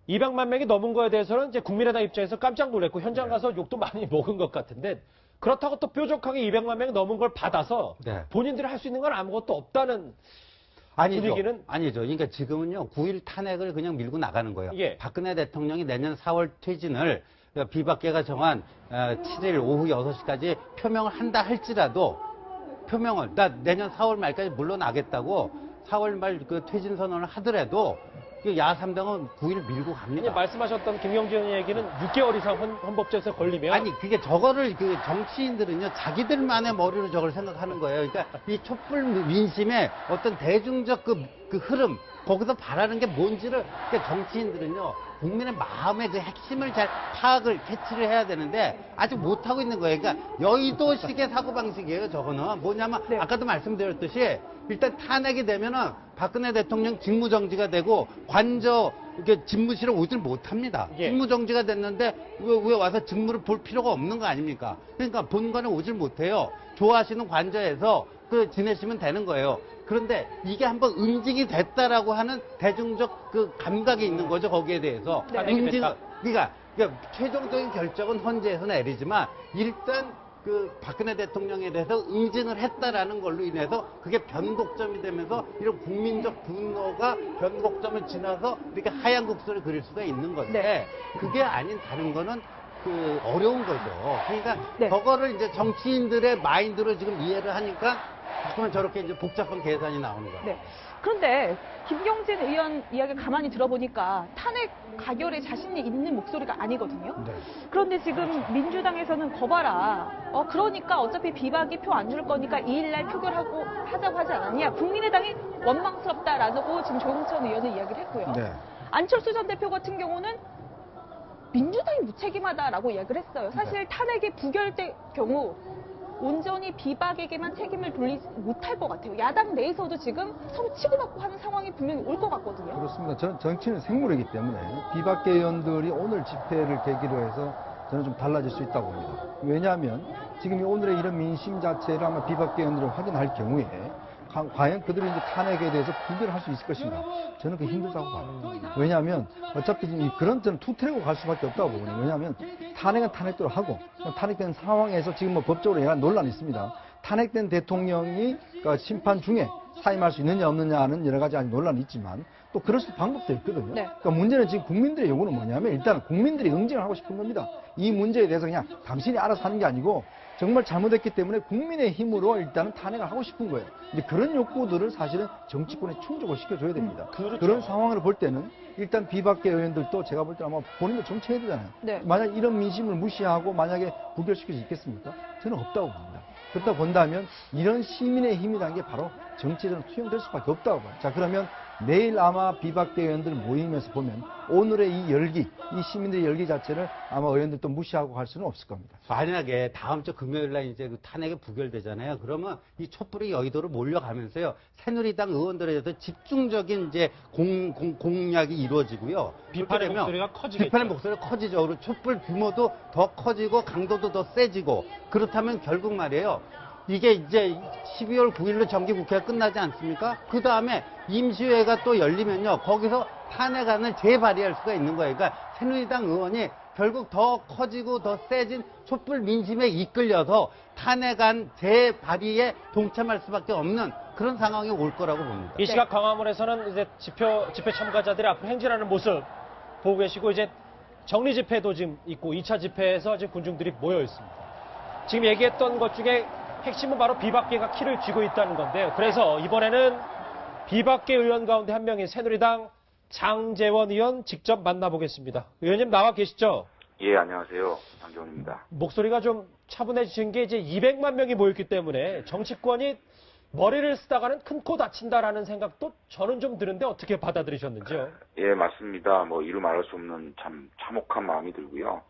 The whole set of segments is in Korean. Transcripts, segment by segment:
200만 명이 넘은 거에 대해서는 이제 국민의당 입장에서 깜짝 놀랐고 현장 가서 욕도 많이 먹은 것 같은데 그렇다고 또 뾰족하게 200만 명이 넘은 걸 받아서 본인들이 할 수 있는 건 아무것도 없다는 분위기는 아니죠. 그러니까 지금은요 9.1 탄핵을 그냥 밀고 나가는 거예요. 박근혜 대통령이 내년 4월 퇴진을 비박계가 정한 7일 오후 6시까지 표명을 한다 할지라도 표명을 내년 4월 말까지 물러나겠다고 4월 말 그 퇴진 선언을 하더라도 야3당은 9일 밀고 갑니다. 말씀하셨던 김경진 의원 얘기는 6개월 이상 헌법재에서 걸리면 아니 그게 저거를 그 정치인들은요 자기들만의 머리로 저걸 생각하는 거예요. 그러니까 이 촛불 민심의 어떤 대중적 그 흐름 거기서 바라는 게 뭔지를 그러니까 정치인들은요 국민의 마음의 그 핵심을 잘 파악을 캐치를 해야 되는데 아직 못하고 있는 거예요. 그러니까 여의도식의 사고방식이에요. 저거는 뭐냐면 아까도 말씀드렸듯이 일단 탄핵이 되면은 박근혜 대통령 직무정지가 되고 관저 이렇게 집무실에 오질 못합니다. 직무정지가 됐는데 왜 와서 직무를 볼 필요가 없는 거 아닙니까? 그러니까 본관에 오질 못해요. 좋아하시는 관저에서 지내시면 되는 거예요. 그런데 이게 한번 응징이 됐다라고 하는 대중적 그 감각이 있는 거죠. 거기에 대해서. 그러니까 최종적인 결정은 헌재에서 내리지만 일단 그 박근혜 대통령에 대해서 응징을 했다라는 걸로 인해서 그게 변곡점이 되면서 이런 국민적 분노가 변곡점을 지나서 이렇게 하얀 국수를 그릴 수가 있는 건데 그게 아닌 다른 거는 그 어려운 거죠. 그러니까 저거를 이제 정치인들의 마인드로 지금 이해를 하니까 그러면 저렇게 이제 복잡한 계산이 나오는 거예요. 그런데 김경진 의원 이야기 가만히 들어보니까 탄핵 가결에 자신이 있는 목소리가 아니거든요. 그런데 지금 민주당에서는 거봐라. 그러니까 어차피 비박이 표 안 줄 거니까 2일날 표결하고 하자고 하지 않았냐. 국민의당이 원망스럽다라고 지금 조영천 의원은 이야기를 했고요. 안철수 전 대표 같은 경우는 민주당이 무책임하다라고 이야기를 했어요. 사실 탄핵이 부결될 경우 온전히 비박에게만 책임을 돌리지 못할 것 같아요. 야당 내에서도 지금 서로 치고받고 하는 상황이 분명히 올 것 같거든요. 그렇습니다. 저는 정치는 생물이기 때문에 비박계 의원들이 오늘 집회를 계기로 해서 저는 좀 달라질 수 있다고 봅니다. 왜냐하면 지금 오늘의 이런 민심 자체를 아마 비박계 의원들을 확인할 경우에 과연 그들이 이제 탄핵에 대해서 부결할 수 있을 것인가? 저는 그 힘들다고 봐요. 왜냐하면 어차피 그런 저는 투트랙으로 갈 수밖에 없다고 보거든요. 왜냐하면 탄핵은 탄핵대로 하고 탄핵된 상황에서 지금 뭐 법적으로 여러 논란이 있습니다. 탄핵된 대통령이 심판 중에 사임할 수 있느냐 없느냐는 여러 가지 논란이 있지만 또 그럴 수 방법도 있거든요. 그러니까 문제는 지금 국민들의 요구는 뭐냐면 일단 국민들이 응징을 하고 싶은 겁니다. 이 문제에 대해서 그냥 당신이 알아서 하는 게 아니고 정말 잘못했기 때문에 국민의 힘으로 일단은 탄핵을 하고 싶은 거예요. 이제 그런 욕구들을 사실은 정치권에 충족을 시켜줘야 됩니다. 그런 상황으로 볼 때는 일단 비박계 의원들도 제가 볼 때는 아마 본인도 정치해야 되잖아요. 만약 이런 민심을 무시하고 만약에 부결시킬 수 있겠습니까? 저는 없다고 봅니다. 그렇다고 본다면 이런 시민의 힘이라는 게 바로 정치에는 투영될 수밖에 없다고 봐요. 자, 그러면 내일 아마 비박계 의원들 모임에서 보면 오늘의 이 열기, 이 시민들의 열기 자체를 아마 의원들도 무시하고 갈 수는 없을 겁니다. 만약에 다음 주 금요일 날 이제 그 탄핵이 부결되잖아요. 그러면 이 촛불이 여의도로 몰려가면서요. 새누리당 의원들에 대해서 집중적인 이제 공약이 이루어지고요. 비판의 목소리가 커지겠죠. 비판의 목소리가 커지죠. 그리고 촛불 규모도 더 커지고 강도도 더 세지고 그렇다면 결국 말이에요. 이게 이제 12월 9일로 정기국회가 끝나지 않습니까? 그 다음에 임시회가 또 열리면요. 거기서 탄핵안을 재발의할 수가 있는 거예요. 그러니까 새누리당 의원이 결국 더 커지고 더 세진 촛불 민심에 이끌려서 탄핵안 재발의에 동참할 수밖에 없는 그런 상황이 올 거라고 봅니다. 이 시각 광화문에서는 이제 집회 참가자들이 앞으로 행진하는 모습 보고 계시고 이제 정리 집회도 지금 있고 2차 집회에서 지금 군중들이 모여 있습니다. 지금 얘기했던 것 중에 핵심은 바로 비박계가 키를 쥐고 있다는 건데요. 그래서 이번에는 비박계 의원 가운데 한 명인 새누리당 장제원 의원 직접 만나보겠습니다. 의원님 나와 계시죠? 예, 안녕하세요. 장제원입니다. 목소리가 좀 차분해지신 게 이제 200만 명이 모였기 때문에 정치권이 머리를 쓰다가는 큰 코 다친다라는 생각도 저는 좀 드는데 어떻게 받아들이셨는지요? 예, 맞습니다. 뭐 이루 말할 수 없는 참 참혹한 마음이 들고요.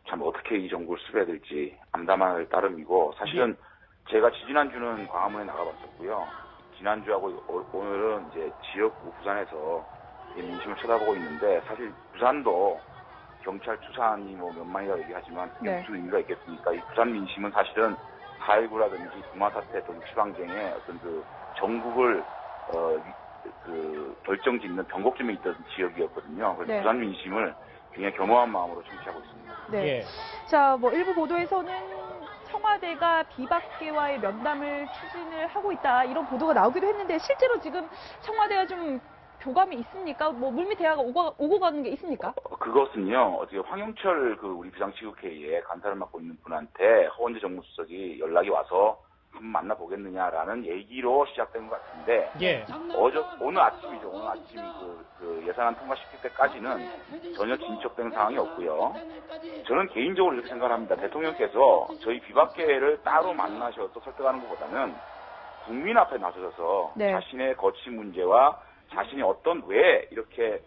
참 어떻게 이 정부를 수배해야 될지 암담할 따름이고 사실은 제가 지지난주는 광화문에 나가봤었고요. 지난주하고 오늘은 이제 지역구 부산에서 민심을 쳐다보고 있는데 사실 부산도 경찰 추산이 뭐 몇만이라고 얘기하지만 그게 무슨 의미가 있겠습니까? 이 부산 민심은 사실은 4.19라든지 부마 사태 등 지방쟁의 어떤 그 전국을 그 결정짓는 변곡점에 있던 지역이었거든요. 그래서 네. 부산 민심을 굉장히 겸허한 마음으로 청취하고 있습니다. 네. 예. 자, 뭐 일부 보도에서는 청와대가 비박계와의 면담을 추진을 하고 있다 이런 보도가 나오기도 했는데 실제로 지금 청와대와 좀 교감이 있습니까? 뭐 물밑 대화가 오고 가는 게 있습니까? 그것은요, 어떻게 황영철 그 우리 비상시국회의에 간사를 맡고 있는 분한테 허원재 정무수석이 연락이 와서 한번 만나보겠느냐라는 얘기로 시작된 것 같은데, 예. 오늘 아침이죠. 오늘 아침 그 예산안 통과시킬 때까지는 전혀 진척된 상황이 없고요. 저는 개인적으로 이렇게 생각합니다. 대통령께서 저희 비박계를 따로 만나셔서 설득하는 것보다는 국민 앞에 나서셔서 네. 자신의 거취 문제와 자신이 왜 이렇게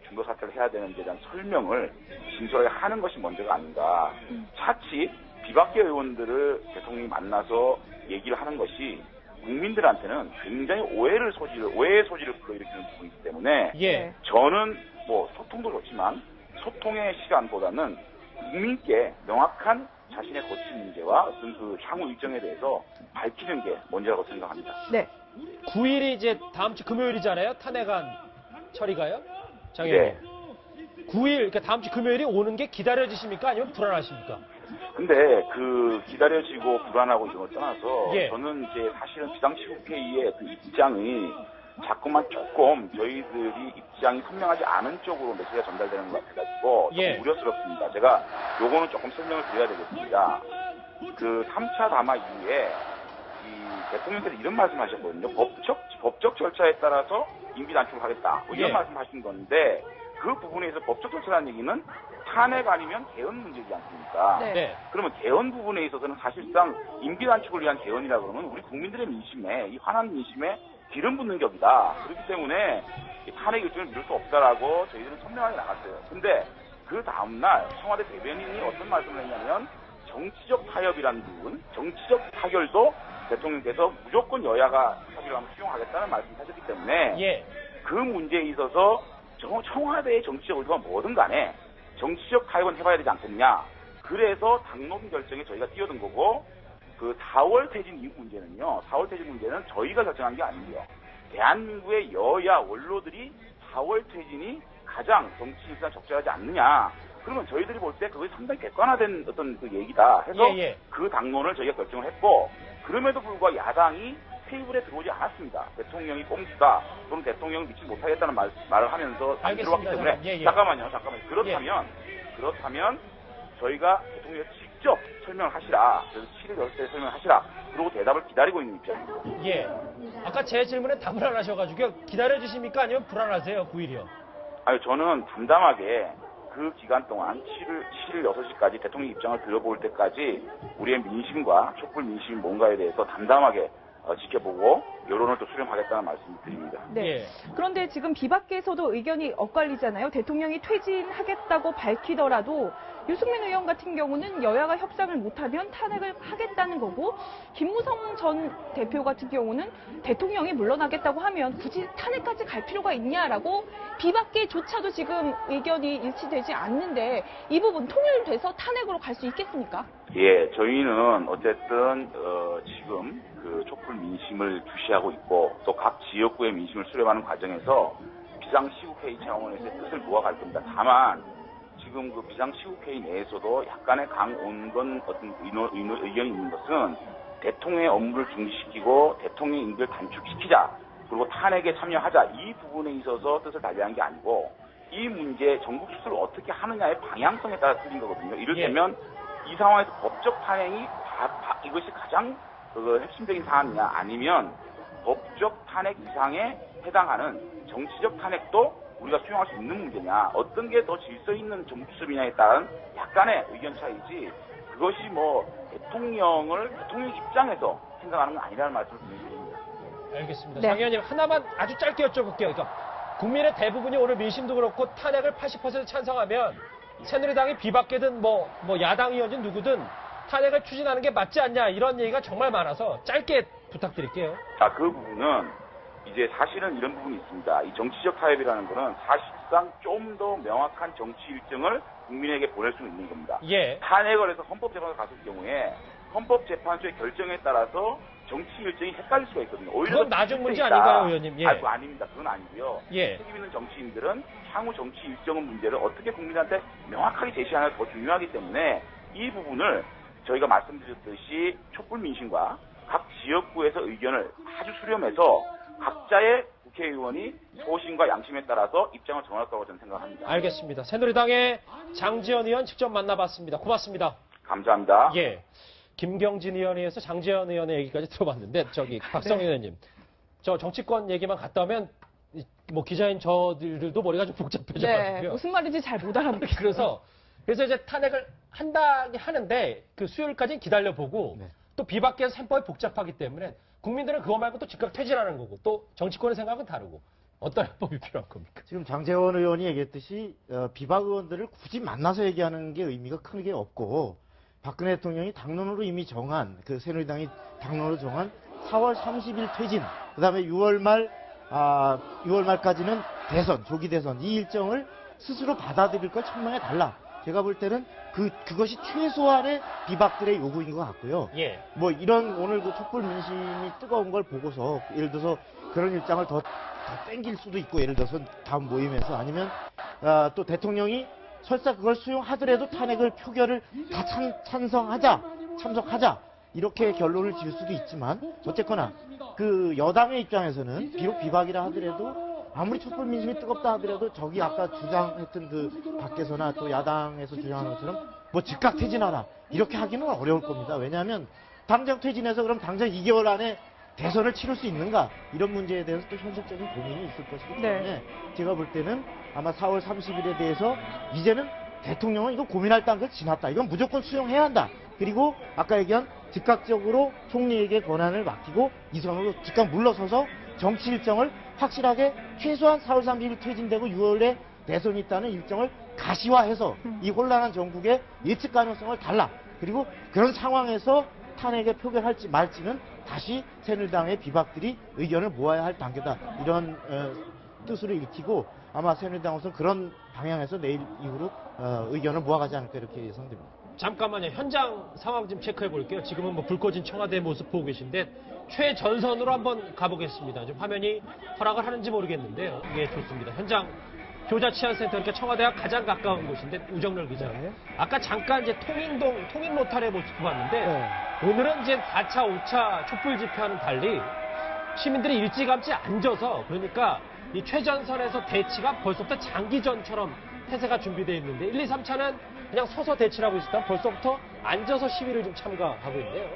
중도 사퇴를 해야 되는지에 대한 설명을 진솔하게 하는 것이 먼저가 아닌가. 차치 비박계 의원들을 대통령이 만나서 얘기를 하는 것이 국민들한테는 굉장히 오해의 소지를 불러일으키는 부분이기 때문에 예. 저는 뭐 소통도 좋지만 소통의 시간보다는 국민께 명확한 자신의 거취 문제와 어떤 그 향후 일정에 대해서 밝히는 게 먼저라고 생각합니다. 네. 9일이 이제 다음 주 금요일이잖아요. 탄핵안 처리가요. 장 의원님. 9일, 그러니까 다음 주 금요일이 오는 게 기다려지십니까? 아니면 불안하십니까? 근데 그 기다려지고 불안하고 이런 걸 떠나서 예. 저는 이제 사실은 비상시국회의의 그 입장이 자꾸만 조금 저희들이 입장이 선명하지 않은 쪽으로 메시지가 전달되는 것 같아가지고 조금 예. 우려스럽습니다. 제가 요거는 조금 설명을 드려야 되겠습니다. 그 3차 담화 이후에 이 대통령께서 이런 말씀하셨거든요. 법적 절차에 따라서 임기 단축을 하겠다. 뭐 이런 예. 말씀하신 건데 그 부분에서 법적 절차라는 얘기는 탄핵 아니면 개헌 문제지 않습니까? 네. 네. 그러면 개헌 부분에 있어서는 사실상 임기 단축을 위한 개헌이라 그러면 우리 국민들의 민심에 이 화난 민심에 기름 붓는 격이다. 그렇기 때문에 이 탄핵 일정을 미룰 수 없다라고 저희들은 선명하게 나갔어요. 근데 그 다음날 청와대 대변인이 어떤 말씀을 했냐면 정치적 타협이라는 부분, 정치적 타결도 대통령께서 무조건 여야가 합의를 하면 수용하겠다는 말씀을 하셨기 때문에 예. 그 문제에 있어서 청와대의 정치적 의도가 뭐든 간에 정치적 타협은 해봐야 되지 않겠냐. 그래서 당론 결정에 저희가 뛰어든 거고 그 4월 퇴진 이후 문제는요. 4월 퇴진 문제는 저희가 결정한 게 아니고요. 대한민국의 여야 원로들이 4월 퇴진이 가장 정치인상 적절하지 않느냐. 그러면 저희들이 볼 때 그것이 상당히 객관화된 어떤 그 얘기다 해서 예, 예. 그 당론을 저희가 결정을 했고 그럼에도 불구하고 야당이 테이블에 들어오지 않았습니다. 대통령이 꼼수다 또는 대통령을 믿지 못하겠다는 말을 하면서 안 들어왔기 알겠습니다. 때문에 예, 예. 잠깐만요. 그렇다면 저희가 대통령이 직접 설명을 하시라. 그래서 7일 6시에 설명을 하시라. 그리고 대답을 기다리고 있는 입장입니다. 예. 아까 제 질문에 답을 안 하셔가지고 기다려주십니까? 아니면 불안하세요? 9일이요. 아니 저는 담담하게 그 기간 동안 7일 6시까지 대통령 입장을 들어볼 때까지 우리의 민심과 촛불 민심이 뭔가에 대해서 담담하게 지켜보고 여론을 또 수렴하겠다는 말씀을 드립니다. 네. 예. 그런데 지금 비박계에서도 의견이 엇갈리잖아요. 대통령이 퇴진하겠다고 밝히더라도 유승민 의원 같은 경우는 여야가 협상을 못하면 탄핵을 하겠다는 거고 김무성 전 대표 같은 경우는 대통령이 물러나겠다고 하면 굳이 탄핵까지 갈 필요가 있냐라고 비박계조차도 지금 의견이 일치되지 않는데 이 부분 통일돼서 탄핵으로 갈 수 있겠습니까? 예, 저희는 어쨌든 지금 그 촛불 민심을 주시하고 있고 또 각 지역구의 민심을 수렴하는 과정에서 비상시국회의 차원에서의 뜻을 모아갈 겁니다. 다만 지금 그 비상시국회의 내에서도 약간의 강온건 어떤 의견이 있는 것은 대통령의 업무를 중지시키고 대통령의 임기를 단축시키자 그리고 탄핵에 참여하자 이 부분에 있어서 뜻을 달리한 게 아니고 이 문제 전국 수술을 어떻게 하느냐의 방향성에 따라 틀린 거거든요. 이를테면 이 상황에서 법적 탄핵이 이것이 가장 핵심적인 사안이냐 아니면 법적 탄핵 이상에 해당하는 정치적 탄핵도 우리가 수용할 수 있는 문제냐 어떤 게 더 질서 있는 정치 수습이냐에 따른 약간의 의견 차이지 그것이 뭐 대통령 입장에서 생각하는 건 아니라는 말씀을 드립니다. 알겠습니다. 네. 장 의원님 하나만 아주 짧게 여쭤볼게요. 그러니까 국민의 대부분이 오늘 민심도 그렇고 탄핵을 80% 찬성하면 새누리당이 비박계든 뭐 야당 의원진 누구든 탄핵을 추진하는 게 맞지 않냐 이런 얘기가 정말 많아서 짧게 부탁드릴게요. 자, 그 부분은 이제 사실은 이런 부분이 있습니다. 이 정치적 타협이라는 거는 사실상 좀 더 명확한 정치 일정을 국민에게 보낼 수 있는 겁니다. 예. 탄핵을 해서 헌법재판소 갔을 경우에 헌법재판소의 결정에 따라서 정치 일정이 헷갈릴 수가 있거든요. 오히려 그건 나중 문제 있다. 아닌가요, 의원님? 예. 아이고, 아닙니다. 그건 아니고요. 예. 책임 있는 정치인들은 향후 정치 일정 문제를 어떻게 국민한테 명확하게 제시하는 게 더 중요하기 때문에 이 부분을 저희가 말씀드렸듯이 촛불 민심과 각 지역구에서 의견을 아주 수렴해서 각자의 국회의원이 소신과 양심에 따라서 입장을 정할 거라고 저는 생각합니다. 알겠습니다. 새누리당의 장지현 의원 직접 만나봤습니다. 고맙습니다. 감사합니다. 예. 김경진 의원에서 장지현 의원의 얘기까지 들어봤는데, 박성 의원님. 저 정치권 얘기만 갔다 오면, 뭐 기자인 저들도 머리가 좀 복잡해져가지고요. 네, 무슨 말인지 잘 못 알아듣겠어요. 그래서 이제 탄핵을 한다긴 하는데, 그 수요일까지는 기다려보고, 또 비박계에서 셈법이 복잡하기 때문에, 국민들은 그거 말고 또 즉각 퇴진하는 거고, 또 정치권의 생각은 다르고, 어떤 해법이 필요한 겁니까? 지금 장제원 의원이 얘기했듯이 비박 의원들을 굳이 만나서 얘기하는 게 의미가 크게 없고 박근혜 대통령이 당론으로 이미 정한 그 새누리당이 당론으로 정한 4월 30일 퇴진 그다음에 6월 말까지는 대선 조기 대선 이 일정을 스스로 받아들일 걸 천명해 달라. 제가 볼 때는 그것이 최소한의 비박들의 요구인 것 같고요. 예. 뭐 이런 오늘 그 촛불 민심이 뜨거운 걸 보고서 예를 들어서 그런 일정을 더 땡길 수도 있고 예를 들어서 다음 모임에서 아니면 또 대통령이 설사 그걸 수용하더라도 탄핵을 표결을 다 참석하자 이렇게 결론을 지을 수도 있지만 어쨌거나 그 여당의 입장에서는 비록 비박이라 하더라도 아무리 촛불 민심이 뜨겁다 하더라도 저기 아까 주장했던 그 밖에서나 또 야당에서 주장하는 것처럼 뭐 즉각 퇴진하라 이렇게 하기는 어려울 겁니다. 왜냐하면 당장 퇴진해서 그럼 당장 2개월 안에 대선을 치를 수 있는가 이런 문제에 대해서 또 현실적인 고민이 있을 것이기 때문에 제가 볼 때는 아마 4월 30일에 대해서 이제는 대통령은 이거 고민할 단계를 지났다. 이건 무조건 수용해야 한다. 그리고 아까 얘기한 즉각적으로 총리에게 권한을 맡기고 이선으로 즉각 물러서서 정치 일정을 확실하게 최소한 4월 30일 퇴진되고 6월에 대선이 있다는 일정을 가시화해서 이 혼란한 전국의 예측 가능성을 달라. 그리고 그런 상황에서 탄핵에 표결할지 말지는 다시 새누리당의 비박들이 의견을 모아야 할 단계다. 이런 뜻으로 읽히고 아마 새누리당으로서 그런 방향에서 내일 이후로 의견을 모아가지 않을까 이렇게 예상됩니다. 잠깐만요. 현장 상황 좀 체크해 볼게요. 지금은 뭐 불 꺼진 청와대 모습 보고 계신데 최전선으로 한번 가보겠습니다. 좀 화면이 허락을 하는지 모르겠는데요. 예, 좋습니다. 현장 교자치안센터, 그러니까 청와대와 가장 가까운 곳인데 우정렬 기자. 아까 잠깐 이제 통인 로타리의 모습 봤는데 오늘은 이제 4차, 5차 촛불 집회와는 달리 시민들이 일찌감치 앉아서 그러니까 이 최전선에서 대치가 벌써부터 장기전처럼 태세가 준비되어 있는데 1, 2, 3차는 그냥 서서 대치를 하고 있었다면 벌써부터 앉아서 시위를 좀 참가하고 있네요.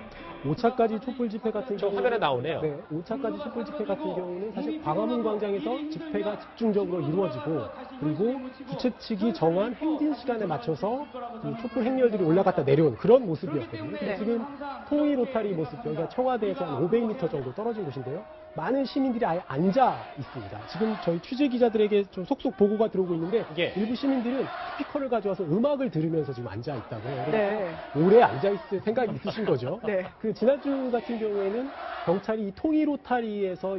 5차까지 촛불 집회 같은 저 화면에 나오네요. 네, 5차까지 촛불 집회 같은 경우는 사실 광화문 광장에서 집회가 집중적으로 이루어지고 그리고 주최 측이 정한 행진 시간에 맞춰서 이 촛불 행렬들이 올라갔다 내려온 그런 모습이었거든요. 지금 통일 로타리 모습, 여기가 청와대에서 한 500m 정도 떨어진 곳인데요. 많은 시민들이 아예 앉아 있습니다. 지금 저희 취재 기자들에게 좀 속속 보고가 들어오고 있는데 일부 시민들은 스피커를 가져와서 음악을 들으면서 지금 앉아 있다고요. 오래 앉아 있을 생각이 있으신 거죠. 그 지난주 같은 경우에는 경찰이 이 통일 로타리에서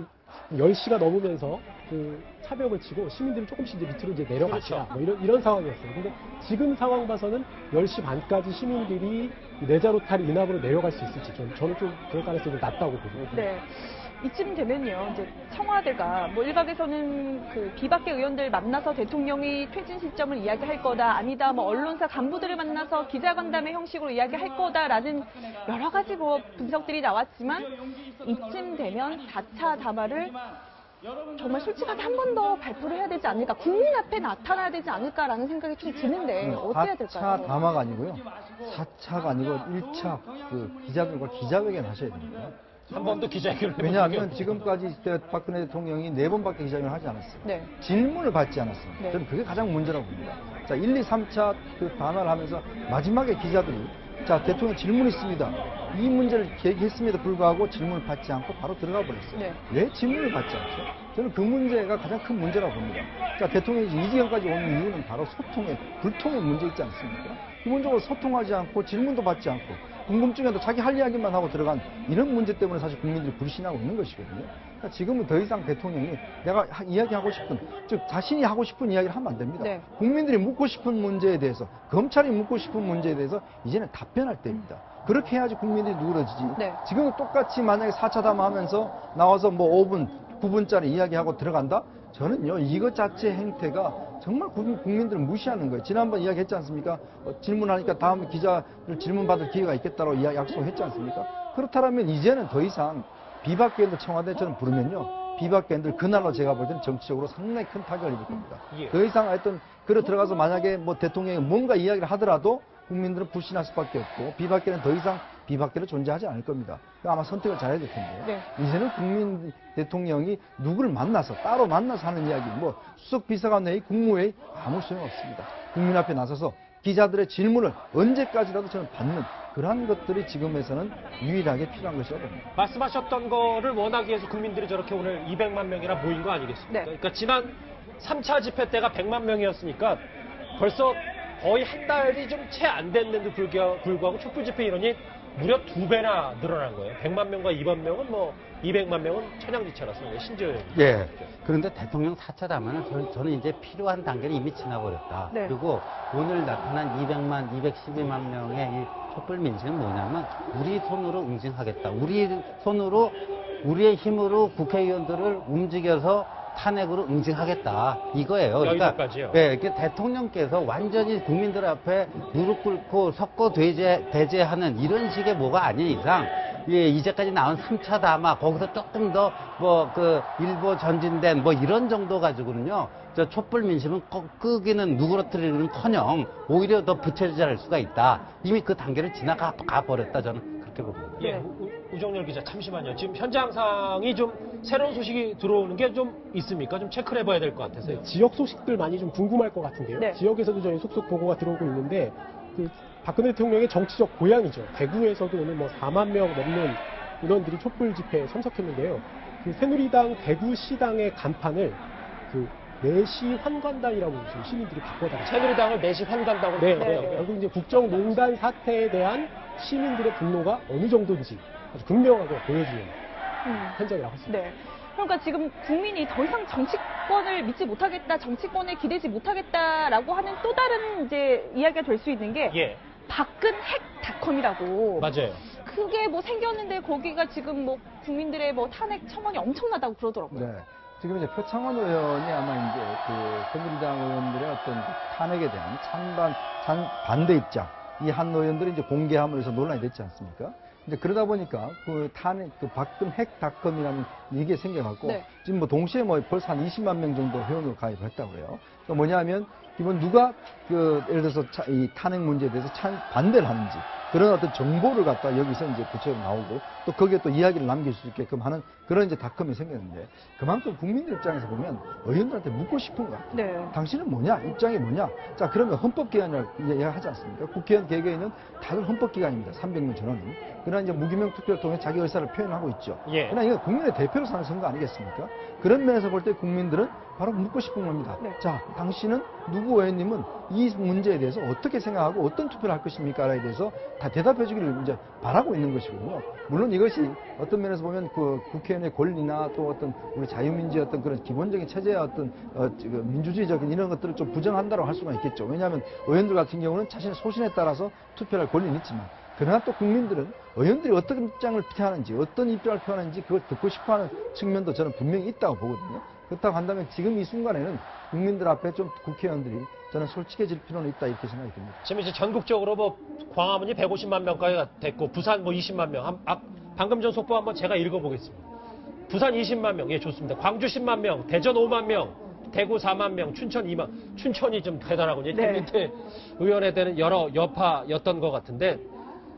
10시가 넘으면서 그 차벽을 치고 시민들이 조금씩 이제 밑으로 이제 내려가시라 뭐 이런 상황이었어요. 근데 지금 상황 봐서는 10시 반까지 시민들이 내자 로타리 인압으로 내려갈 수 있을지 저는 좀 그럴 가능성이 좀 낮다고 보거든요. 이쯤 되면요, 이제 청와대가 뭐 일각에서는 그 비박계 의원들 만나서 대통령이 퇴진 시점을 이야기할 거다, 아니다, 뭐 언론사 간부들을 만나서 기자간담회 형식으로 이야기할 거다라는 여러 가지 뭐 분석들이 나왔지만 이쯤 되면 4차 담화를 정말 솔직하게 한 번 더 발표를 해야 되지 않을까, 국민 앞에 나타나야 되지 않을까라는 생각이 좀 드는데 어떻게 해야 될까요? 4차 담화가 아니고요. 4차가 아니고 1차 그 기자들과 기자회견 하셔야 됩니다. 한 번도 기자회견을 왜냐하면 지금까지 박근혜 대통령이 4번밖에 기자회견을 하지 않았어요. 질문을 받지 않았습니다. 저는 그게 가장 문제라고 봅니다. 자, 1, 2, 3차 그 담화를 하면서 마지막에 기자들이 자, 대통령 질문 있습니다. 이 문제를 얘기했음에도 불구하고 질문을 받지 않고 바로 들어가 버렸어요. 왜 질문을 받지 않죠? 저는 그 문제가 가장 큰 문제라고 봅니다. 자, 대통령이 이 지경까지 오는 이유는 바로 불통의 문제 있지 않습니까? 기본적으로 소통하지 않고 질문도 받지 않고 궁금증에도 자기 할 이야기만 하고 들어간 이런 문제 때문에 사실 국민들이 불신하고 있는 것이거든요. 그러니까 지금은 더 이상 대통령이 내가 이야기하고 싶은, 즉 자신이 하고 싶은 이야기를 하면 안 됩니다. 네. 국민들이 묻고 싶은 문제에 대해서, 검찰이 묻고 싶은 문제에 대해서 이제는 답변할 때입니다. 그렇게 해야지 국민들이 누그러지지. 네. 지금은 똑같이 만약에 4차 담화하면서 나와서 뭐 5분, 9분짜리 이야기하고 들어간다? 저는요, 이것 자체 행태가 정말 국민들을 무시하는 거예요. 지난번 이야기했지 않습니까? 질문하니까 다음 기자를 질문받을 기회가 있겠다고 약속했지 않습니까? 그렇다면 이제는 더 이상 비박계인들 청와대 저는 부르면요, 비박계인들 그날로 제가 볼 때는 정치적으로 상당히 큰 타격을 입을 겁니다. 예. 더 이상 하여튼 들어가서 만약에 뭐 대통령이 뭔가 이야기를 하더라도 국민들은 불신할 수밖에 없고, 비박계는 더 이상 비박계로 존재하지 않을 겁니다. 아마 선택을 잘해야 될 텐데요. 네. 이제는 국민 대통령이 누구를 만나서, 따로 만나서 하는 이야기, 뭐 수석 비서관회의, 국무회의 아무 소용없습니다. 국민 앞에 나서서 기자들의 질문을 언제까지라도 저는 받는 그러한 것들이 지금에서는 유일하게 필요한 것이라고 봅니다. 말씀하셨던 거를 원하기 위해서 국민들이 저렇게 오늘 200만 명이나 모인 거 아니겠습니까? 네. 그러니까 지난 3차 집회 때가 100만 명이었으니까 벌써 거의 한 달이 좀 채 안 됐는데도 불구하고 촛불 집회 인원이 무려 2배나 늘어난 거예요. 100만 명과 2만 명은 뭐 200만 명은 천양지차라서 신지어 예. 그런데 대통령 4차 담화는 저는 이제 필요한 단계를 이미 지나버렸다. 네. 그리고 오늘 나타난 200만, 212만 명의 이 촛불 민심은 뭐냐면 우리 손으로 응징하겠다. 우리 손으로, 우리의 힘으로 국회의원들을 움직여서 탄핵으로 응징하겠다. 이거예요. 여기까지요. 네, 이렇게 대통령께서 완전히 국민들 앞에 무릎 꿇고 석고 대제하는 이런 식의 뭐가 아닌 이상, 예, 이제까지 나온 3차 담화, 거기서 조금 더 일부 전진된 뭐 이런 정도 가지고는요, 저 촛불 민심은 끄기는 누그러뜨리는 커녕 오히려 더 부채질할 수가 있다. 이미 그 단계를 지나가 버렸다. 저는 그렇게 봅니다. 예, 네. 우정열 기자, 잠시만요. 지금 현장 상황이 좀 새로운 소식이 들어오는 게 좀 있습니까? 좀 체크를 해봐야 될 것 같아서요. 네, 지역 소식들 많이 좀 궁금할 것 같은데요. 네. 지역에서도 저희 속속 보고가 들어오고 있는데, 박근혜 대통령의 정치적 고향이죠. 대구에서도 오늘 뭐 4만 명 넘는 인원들이 촛불 집회에 참석했는데요. 새누리당 대구시당의 간판을 내시 환관당이라고 지금 시민들이 바꿔달라고. 새누리당을 내시 환간다고. 네, 네. 네. 결국 이제 국정농단 사태에 대한 시민들의 분노가 어느 정도인지 아주 극명하게 보여주는 현장이라고 할 수 있습니다. 네. 그러니까 지금 국민이 더 이상 정치권을 믿지 못하겠다, 정치권에 기대지 못하겠다라고 하는 또 다른 이제 이야기가 될 수 있는 게 예, 박근핵닷컴이라고. 맞아요. 그게 뭐 생겼는데 거기가 지금 뭐 국민들의 뭐 탄핵 청원이 엄청나다고 그러더라고요. 네. 지금 이제 표창원 의원이 아마 이제 새누리당 의원들의 어떤 탄핵에 대한 반대 입장, 이 한 의원들이 이제 공개함으로써 논란이 됐지 않습니까? 이제 그러다 보니까 박근핵닷컴이라는 이게 생겨갖고, 네. 지금 뭐 동시에 뭐 벌써 한 20만 명 정도 회원으로 가입을 했다고 해요. 그러니까 뭐냐면, 기본 누가 예를 들어서 이 탄핵 문제에 대해서 반대를 하는지, 그런 어떤 정보를 갖다 여기서 이제 구체적으로 나오고, 또 거기에 또 이야기를 남길 수 있게끔 하는 그런 이제 닷컴이 생겼는데, 그만큼 국민들 입장에서 보면 의원들한테 묻고 싶은 거야. 네. 당신은 뭐냐? 입장이 뭐냐? 자, 그러면 헌법기관이라고 이야기하지 않습니까? 국회의원 개개인은 다들 헌법기관입니다. 300명 전원은. 그러나 이제 무기명 투표를 통해 자기 의사를 표현하고 있죠. 예. 그러나 이거 국민의 대표로 사는 선거 아니겠습니까? 그런 면에서 볼 때 국민들은 바로 묻고 싶은 겁니다. 네. 자, 당신은 누구 의원님은 이 문제에 대해서 어떻게 생각하고 어떤 투표를 할 것입니까에 대해서 다 대답해 주기를 이제 바라고 있는 것이거든요. 물론 이것이 어떤 면에서 보면 국회의원의 권리나 또 어떤 우리 자유민주의 어떤 그런 기본적인 체제의 어떤 민주주의적인 이런 것들을 좀 부정한다고 할 수가 있겠죠. 왜냐하면 의원들 같은 경우는 자신의 소신에 따라서 투표할 권리는 있지만, 그러나 또 국민들은 의원들이 어떤 입장을 표하는지, 어떤 입장을 표하는지 그걸 듣고 싶어하는 측면도 저는 분명히 있다고 보거든요. 그렇다고 한다면 지금 이 순간에는 국민들 앞에 좀 국회의원들이 저는 솔직해질 필요는 있다, 이렇게 생각이 듭니다. 지금 이제 전국적으로 뭐 광화문이 150만 명까지 됐고, 부산 뭐 20만 명. 방금 전 속보 한번 제가 읽어보겠습니다. 부산 20만 명, 예, 좋습니다. 광주 10만 명, 대전 5만 명, 대구 4만 명, 춘천 2만. 춘천이 좀 대단하군요. 네. 밑에 의원에 대한 여러 여파였던 것 같은데,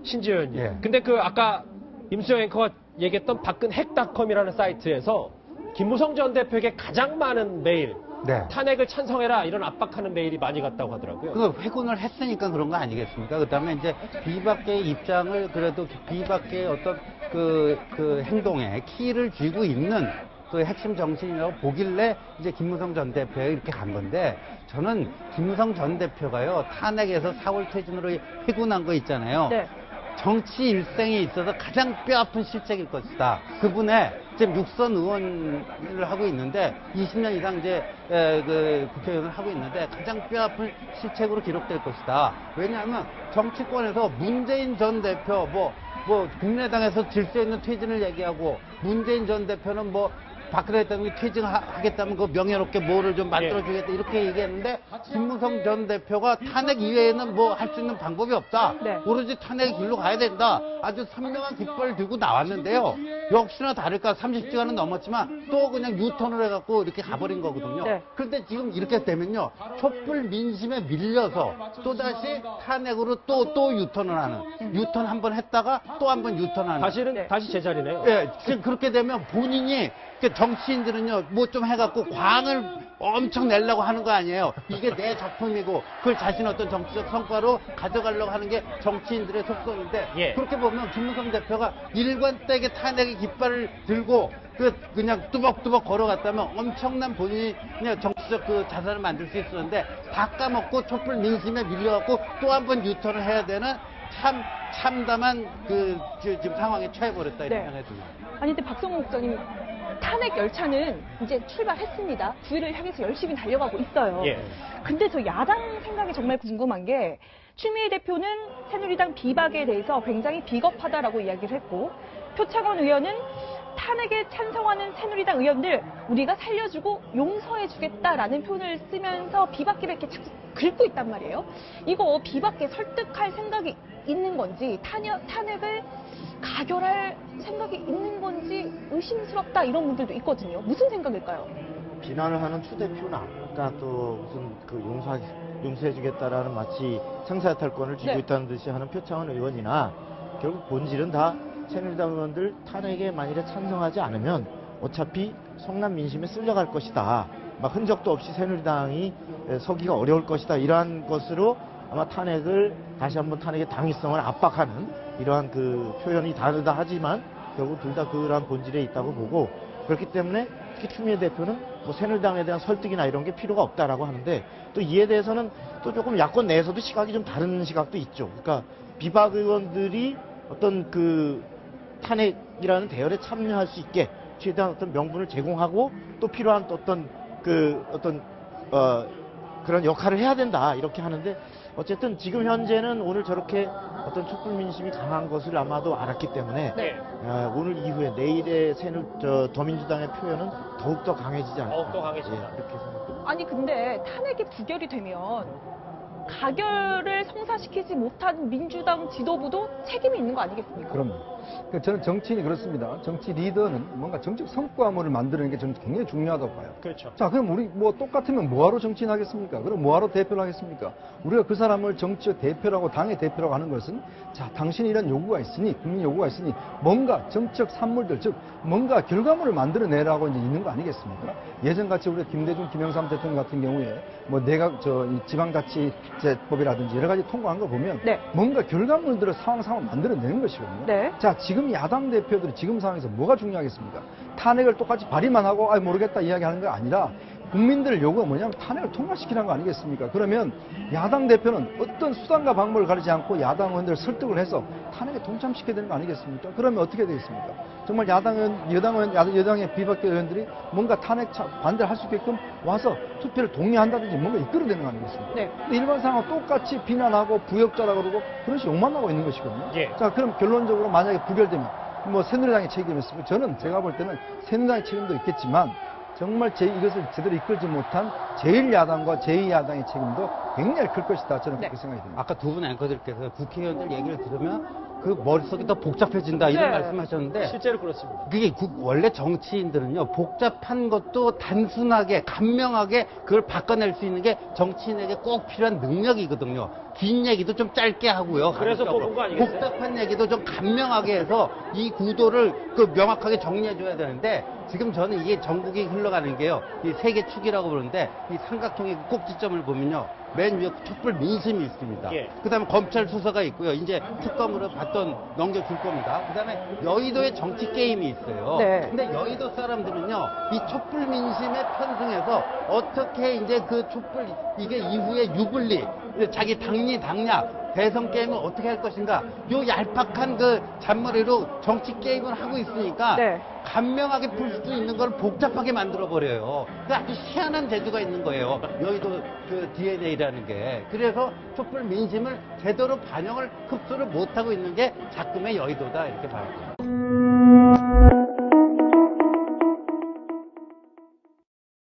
신지혜 의원님. 예. 근데 아까 임수영 앵커가 얘기했던 박근핵닷컴이라는 사이트에서 김무성 전 대표에게 가장 많은 메일, 네. 탄핵을 찬성해라 이런 압박하는 메일이 많이 갔다고 하더라고요. 그 회군을 했으니까 그런 거 아니겠습니까? 그 다음에 이제 비박계의 입장을, 그래도 비박계의 어떤 그 행동에 키를 쥐고 있는 그 핵심 정치인이라고 보길래 이제 김무성 전 대표가 이렇게 간 건데, 저는 김무성 전 대표가요, 탄핵에서 4월 퇴진으로 회군한 거 있잖아요. 네. 정치 일생에 있어서 가장 뼈아픈 실책일 것이다. 그분의 지금 육선 의원을 하고 있는데 20년 이상 이제 그 국회의원을 하고 있는데 가장 뼈아픈 실책으로 기록될 것이다. 왜냐하면 정치권에서 문재인 전 대표 뭐 국민의당에서 질서 있는 퇴진을 얘기하고 문재인 전 대표는 뭐 박근혜 대통령이 퇴진하겠다면 그 명예롭게 뭐를 좀 만들어주겠다 이렇게 얘기했는데 김무성 전 대표가 탄핵 이외에는 뭐 할 수 있는 방법이 없다. 네. 오로지 탄핵의 길로 가야 된다. 아주 선명한 깃발을 들고 나왔는데요. 역시나 다를까 30시간은 넘었지만 또 그냥 유턴을 해갖고 이렇게 가버린 거거든요. 네. 그런데 지금 이렇게 되면요. 촛불 민심에 밀려서 또다시 탄핵으로 또 유턴을 하는. 유턴 한번 했다가 또 한 번 유턴하는. 다시는 다시 제자리네요. 예, 지금 그렇게 되면 본인이 정치인들은요, 뭐 좀 해갖고 광을 엄청 내려고 하는 거 아니에요. 이게 내 작품이고 그걸 자신 어떤 정치적 성과로 가져가려고 하는 게 정치인들의 속성인데 예. 그렇게 보면 김무성 대표가 일관되게 탄핵의 깃발을 들고 그냥 뚜벅뚜벅 걸어갔다면 엄청난 본인이 그냥 정치적 그 자산을 만들 수 있었는데 다 까먹고 촛불 민심에 밀려갖고 또 한 번 유턴을 해야 되는 참담한 지금 상황에 처해버렸다 이런 네. 생각이 듭니다. 아니 근데 박성호 국장님 탄핵 열차는 이제 출발했습니다. 9일을 향해서 열심히 달려가고 있어요. 예. 근데 저 야당 생각이 정말 궁금한 게 추미애 대표는 새누리당 비박에 대해서 굉장히 비겁하다라고 이야기를 했고 표창원 의원은 탄핵에 찬성하는 새누리당 의원들 우리가 살려주고 용서해주겠다라는 표현을 쓰면서 비박계를 이렇게 자꾸 긁고 있단 말이에요. 이거 비박계 설득할 생각이 있는 건지 탄핵을 가결할 생각이 있는 건지 의심스럽다 이런 분들도 있거든요. 무슨 생각일까요? 비난을 하는 추 대표나 아까 또 무슨 그 용서해주겠다라는 마치 생사탈권을 쥐고 네. 있다는 듯이 하는 표창원 의원이나 결국 본질은 다 새누리당 의원들 탄핵에 만일에 찬성하지 않으면 어차피 성남 민심에 쓸려갈 것이다. 막 흔적도 없이 새누리당이 서기가 어려울 것이다. 이러한 것으로 아마 다시 한번 탄핵의 당위성을 압박하는 이러한 그 표현이 다르다 하지만 결국 둘 다 그러한 본질에 있다고 보고 그렇기 때문에 특히 추미애 대표는 뭐 새누리당에 대한 설득이나 이런 게 필요가 없다라고 하는데 또 이에 대해서는 또 조금 야권 내에서도 시각이 좀 다른 시각도 있죠. 그러니까 비박 의원들이 어떤 그 탄핵이라는 대열에 참여할 수 있게 최대한 어떤 명분을 제공하고 또 필요한 또 그런 역할을 해야 된다 이렇게 하는데 어쨌든 지금 현재는 오늘 저렇게 어떤 촛불 민심이 강한 것을 아마도 알았기 때문에 네. 오늘 이후에 내일의 더민주당의 표현은 더욱더 강해지지 않을까. 더욱더 강해진다. 이렇게 생각합니다. 아니 근데 탄핵이 부결이 되면 가결을 성사시키지 못한 민주당 지도부도 책임이 있는 거 아니겠습니까? 그럼요. 그러니까 저는 정치인이 그렇습니다. 정치 리더는 뭔가 정책 성과물을 만드는 게 저는 굉장히 중요하다고 봐요. 그렇죠. 자, 그럼 우리 뭐 똑같으면 뭐하러 정치인 하겠습니까? 그럼 뭐하러 대표를 하겠습니까? 우리가 그 사람을 정치의 대표라고 당의 대표라고 하는 것은 자, 당신이 이런 요구가 있으니 국민 요구가 있으니 뭔가 정치적 산물들 즉 뭔가 결과물을 만들어내라고 이제 있는 거 아니겠습니까? 예전같이 우리 김대중, 김영삼 대통령 같은 경우에 뭐 내각 이 지방자치제법이라든지 여러 가지 통과한 거 보면 네. 뭔가 결과물들을 상황을 만들어내는 것이거든요. 네. 자, 지금 야당 대표들이 지금 상황에서 뭐가 중요하겠습니까? 탄핵을 똑같이 발의만 하고 모르겠다 이야기하는 게 아니라 국민들 요구가 뭐냐면 탄핵을 통과시키는 거 아니겠습니까? 그러면 야당 대표는 어떤 수단과 방법을 가리지 않고 야당 의원들을 설득을 해서 탄핵에 동참시켜야 되는 거 아니겠습니까? 그러면 어떻게 되겠습니까? 정말 여당의 비박계 의원들이 뭔가 탄핵 반대를 할 수 있게끔 와서 투표를 동의한다든지 뭔가 이끌어내는 거 아니겠습니까? 네. 근데 일반 상황은 똑같이 비난하고 부역자라고 그러고 그런 식으로 욕만 하고 있는 것이거든요. 예. 자, 그럼 결론적으로 만약에 부결되면 뭐 새누리당의 책임이었습니다. 저는 제가 볼 때는 새누리당의 책임도 있겠지만 정말 이것을 제대로 이끌지 못한 제1야당과 제2야당의 책임도 굉장히 클 것이다. 저는 그렇게 네. 생각이 듭니다. 아까 두 분 앵커들께서 국회의원들 얘기를 들으면 그 머릿속이 더 복잡해진다 이런 네. 말씀하셨는데 실제로 그렇습니다. 그게 원래 정치인들은요 복잡한 것도 단순하게 간명하게 그걸 바꿔낼 수 있는 게 정치인에게 꼭 필요한 능력이거든요. 긴 얘기도 좀 짧게 하고요. 그래서 가급적으로. 뽑은 거 아니겠어요? 복잡한 얘기도 좀 간명하게 해서 이 구도를 그 명확하게 정리해줘야 되는데 지금 저는 이게 전국이 흘러가는 게요. 이 세계 축이라고 부르는데 이 삼각형의 꼭지점을 보면요. 맨 위에 촛불 민심이 있습니다. 예. 그다음에 검찰 수사가 있고요. 이제 특검으로 넘겨줄 겁니다. 그다음에 여의도에 정치 게임이 있어요. 네. 근데 여의도 사람들은요. 이 촛불 민심에 편승해서 어떻게 이제 그 촛불 이게 이후에 유불리 자기 당리당략 대선 게임을 어떻게 할 것인가 요 얄팍한 그 잔머리로 정치 게임을 하고 있으니까 네. 간명하게 풀 수 있는 걸 복잡하게 만들어 버려요. 그 아주 희한한 재주가 있는 거예요. 여의도 그 DNA라는 게. 그래서 촛불 민심을 제대로 반영을 흡수를 못하고 있는 게 작금의 여의도다 이렇게 봐요.